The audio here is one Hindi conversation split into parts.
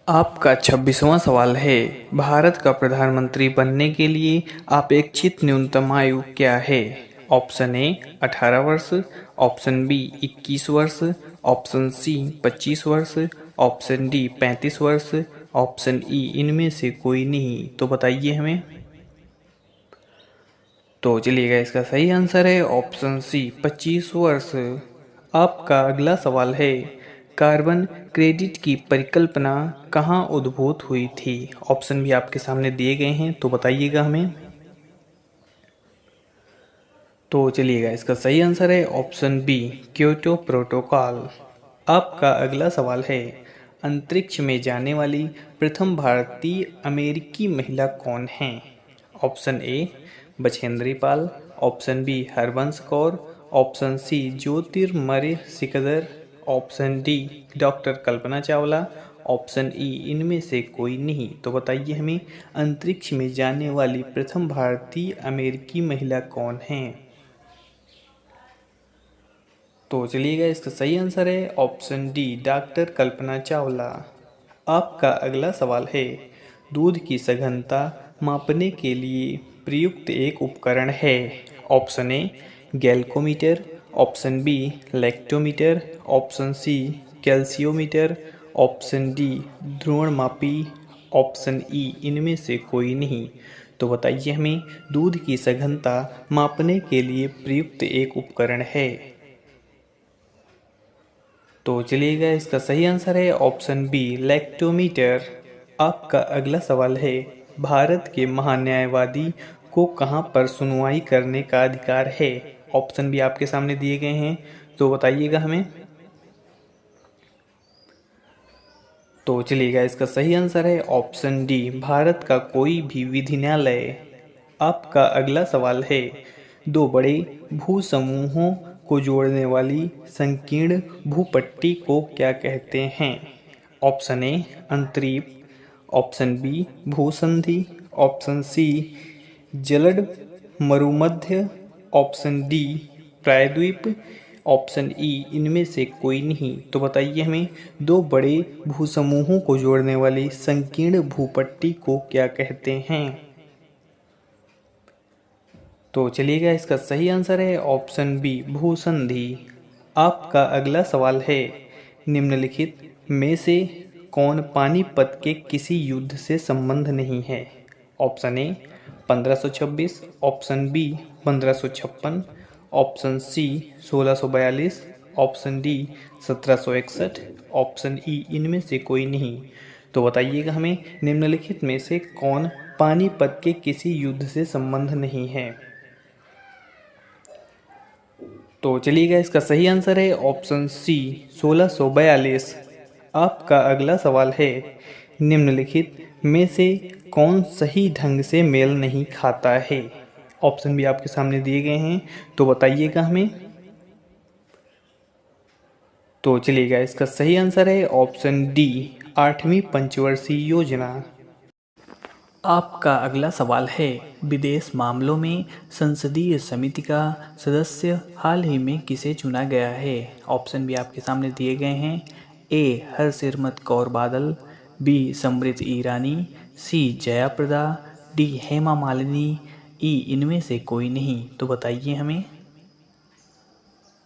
आपका 26वां सवाल है, भारत का प्रधानमंत्री बनने के लिए अपेक्षित न्यूनतम आयु क्या है? ऑप्शन ए 18 वर्ष, ऑप्शन बी 21 वर्ष, ऑप्शन सी 25 वर्ष, ऑप्शन डी 35 वर्ष, ऑप्शन ई इनमें से कोई नहीं। तो बताइए हमें। तो चलिएगा, इसका सही आंसर है ऑप्शन सी 25 वर्ष। आपका अगला सवाल है, कार्बन क्रेडिट की परिकल्पना कहाँ उद्भूत हुई थी? ऑप्शन भी आपके सामने दिए गए हैं, तो बताइएगा हमें। तो चलिएगा, इसका सही आंसर है ऑप्शन बी क्योटो प्रोटोकॉल। आपका अगला सवाल है, अंतरिक्ष में जाने वाली प्रथम भारतीय अमेरिकी महिला कौन है? Option A Bachendri Pal, option B Harbans Kaur, option C Jyotirmay Sikdar, option D doctor Kalpana Chawla, option E इनमें से कोई नहीं। तो बताइए हमें, अंतरिक्ष में जाने वाली प्रथम भारतीय अमेरिकी महिला कौन है? तो चलिएगा, इसका सही आंसर है option D doctor Kalpana Chawla. आपका अगला सवाल है, दूध की सघनता मापने के लिए प्रयुक्त एक उपकरण है। Option A glucometer, option B lactometer, option C calciometer, option D ध्रुवणमापी, ऑप्शन ई इनमें से कोई नहीं। तो बताइए हमें, दूध की सघनता मापने के लिए प्रयुक्त एक उपकरण है। तो चलिएगा, इसका सही आंसर है ऑप्शन बी लैक्टोमीटर। आपका अगला सवाल है, भारत के महान्यायवादी को कहां पर सुनवाई करने का अधिकार है? ऑप्शन भी आपके सामने दिए गए हैं, तो बताइएगा हमें। तो चलिएगा, इसका सही आंसर है ऑप्शन डी भारत का कोई भी विधि न्यायालय। आपका अगला सवाल है, दो बड़े भू समूहों को जोड़ने वाली संकीर्ण भूपट्टी को क्या कहते हैं? ऑप्शन ए अंतरीप, ऑप्शन बी भूसंधि, ऑप्शन सी जलद मरुमध्य, ऑप्शन डी प्रायद्वीप, ऑप्शन ई इनमें से कोई नहीं। तो बताइए हमें, दो बड़े भूसमूहों को जोड़ने वाली संकीर्ण भूपट्टी को क्या कहते हैं? तो चलिएगा, इसका सही आंसर है ऑप्शन बी भूसंधि। आपका अगला सवाल है, निम्नलिखित में से कौन पानीपत के किसी युद्ध से संबंध नहीं है? Option A 1526, option B 1556, option C 1642, option D 1761, option E इनमें से कोई नहीं। तो बताइएगा हमें, निम्नलिखित में से कौन पानीपत के किसी युद्ध से संबंध नहीं है? तो चलिएगा, इसका सही आंसर है ऑप्शन सी 1642। आपका अगला सवाल है, निम्नलिखित में से कौन सही ढंग से मेल नहीं खाता है? ऑप्शन भी आपके सामने दिए गए हैं, तो बताइएगा हमें। तो चलिएगा, इसका सही आंसर है ऑप्शन डी 8वीं पंचवर्षीय योजना। आपका अगला सवाल है, विदेश मामलों में संसदीय समिति का सदस्य हाल ही में किसे चुना गया है? ऑप्शन भी आपके सामने दिए गए हैं। ए हरसिमरत कौर बादल, बी स्मृति ईरानी, सी जयाप्रदा, डी हेमा मालिनी, ई इनमें से कोई नहीं। तो बताइए हमें।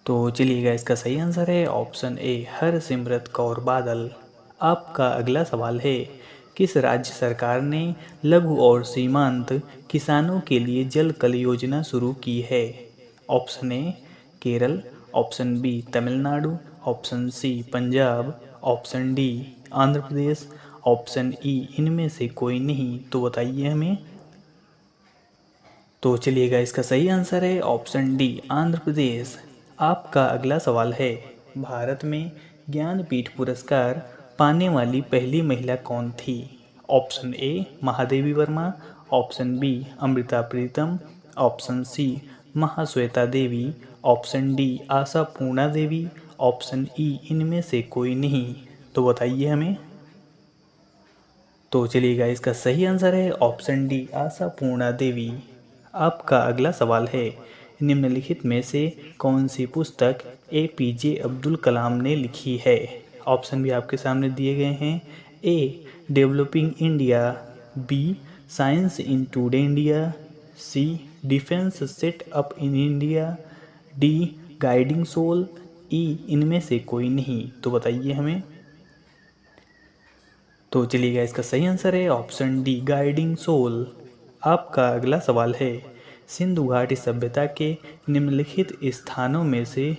तो चलिएगा, इसका सही आंसर है ऑप्शन ए हरसिमरत कौर बादल। आपका अगला सवाल है, किस राज्य सरकार ने लघु और सीमांत किसानों के लिए जल कल योजना शुरू की है? Option A Kerala, option B Tamil Nadu, option C Punjab, option D Andhra Pradesh, option E इनमें से कोई नहीं। तो बताइए हमें। तो चलिएगा, इसका सही आंसर है ऑप्शन डी आंध्र प्रदेश। आपका अगला सवाल है, भारत में ज्ञानपीठ पुरस्कार पाने वाली पहली महिला कौन थी? Option A Mahadevi Verma, option B Amrita Pritam, option C Mahasweta Devi, option D Asha Purna Devi, option E इनमें से कोई नहीं। तो बताइए हमें। तो चलिएगा, इसका सही आंसर है ऑप्शन डी आशा पूर्णा देवी। आपका अगला सवाल है, निम्नलिखित में से कौन सी पुस्तक APJ अब्दुल कलाम ने लिखी है? ऑप्शन भी आपके सामने दिए गए हैं। A developing India, B science in today India, C defence set up in India, D guiding soul, E इनमें से कोई नहीं। तो बताइए हमें। तो चलिएगा, इसका सही आंसर है ऑप्शन डी गाइडिंग सोल। आपका अगला सवाल है, सिंधु घाटी सभ्यता के निम्नलिखित स्थानों में से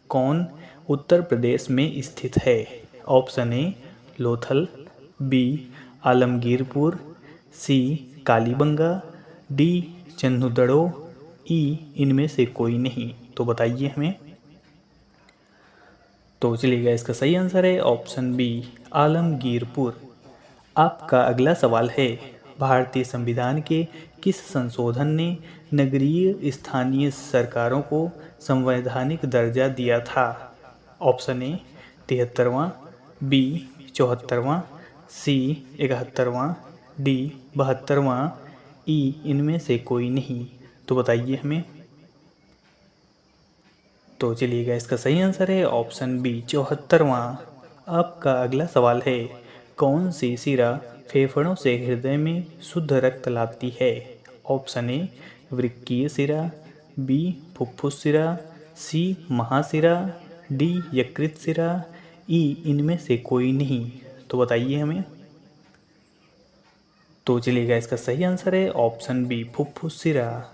कौन उत्तर प्रदेश में स्थित है। Option A Lothal, B Alamgirpur, C Kalibangan, D Chanhudaro, E इनमें से कोई नहीं। तो बताइए हमें। तो चलिएगा, इसका सही आंसर है ऑप्शन बी आलमगीरपुर। आपका अगला सवाल है, भारतीय संविधान के किस संशोधन ने नगरीय स्थानीय सरकारों को संवैधानिक दर्जा दिया था। ऑप्शन ए 73वां, बी 74वां, सी 71वां, डी 72वां, ई इनमें से कोई नहीं। तो बताइए हमें। तो चलिएगा, इसका सही आंसर है ऑप्शन बी 74वां। आपका अगला सवाल है, कौन सी शिरा फेफड़ों से हृदय में शुद्ध रक्त लाती है। ऑप्शन ए वृक्कीय शिरा, बी फुफ्फुस शिरा, सी महाशिरा, डी यकृत शिरा, ई इनमें से कोई नहीं। तो बताइए हमें। तो चलिएगा, इसका सही आंसर है ऑप्शन बी फुफ्फुस शिरा।